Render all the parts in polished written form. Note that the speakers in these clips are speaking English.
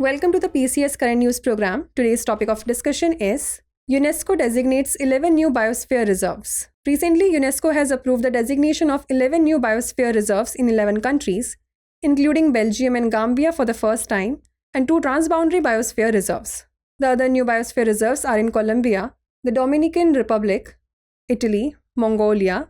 Welcome to the PCS Current News program. Today's topic of discussion is UNESCO designates 11 new biosphere reserves. Recently, UNESCO has approved the designation of 11 new biosphere reserves in 11 countries, including Belgium and Gambia for the first time, and 2 transboundary biosphere reserves. The other new biosphere reserves are in Colombia, the Dominican Republic, Italy, Mongolia,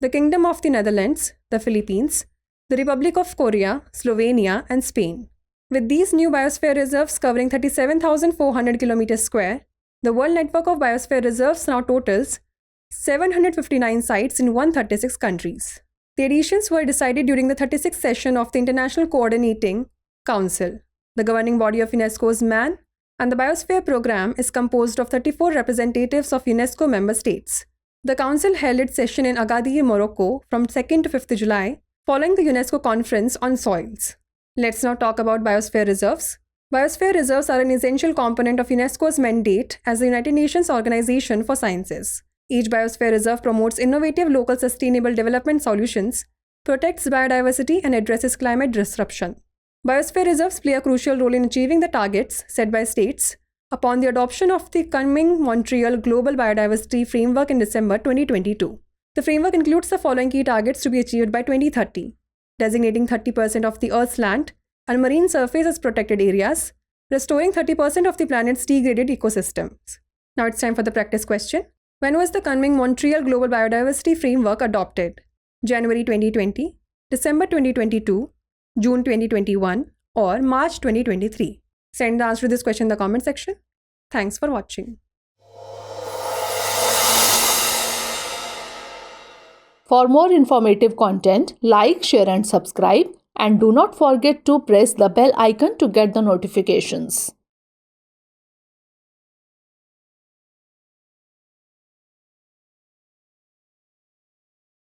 the Kingdom of the Netherlands, the Philippines, the Republic of Korea, Slovenia, and Spain. With these new biosphere reserves covering 37,400 km square, the world network of biosphere reserves now totals 759 sites in 136 countries. The additions were decided during the 36th session of the International Coordinating Council. The governing body of UNESCO's MAN and the Biosphere Program is composed of 34 representatives of UNESCO member states. The Council held its session in Agadir, Morocco from 2nd to 5th July, following the UNESCO Conference on Soils. Let's now talk about biosphere reserves. Biosphere reserves are an essential component of UNESCO's mandate as the United Nations Organization for Sciences. Each biosphere reserve promotes innovative local sustainable development solutions, protects biodiversity, and addresses climate disruption. Biosphere reserves play a crucial role in achieving the targets set by states upon the adoption of the Kunming-Montreal Global Biodiversity Framework in December 2022. The framework includes the following key targets to be achieved by 2030. Designating 30% of the Earth's land and marine surface as protected areas, restoring 30% of the planet's degraded ecosystems. Now it's time for the practice question. When was the Kunming-Montreal Global Biodiversity Framework adopted? January 2020, December 2022, June 2021, or March 2023? Send the answer to this question in the comment section. Thanks for watching. For more informative content, like, share and subscribe, and do not forget to press the bell icon to get the notifications.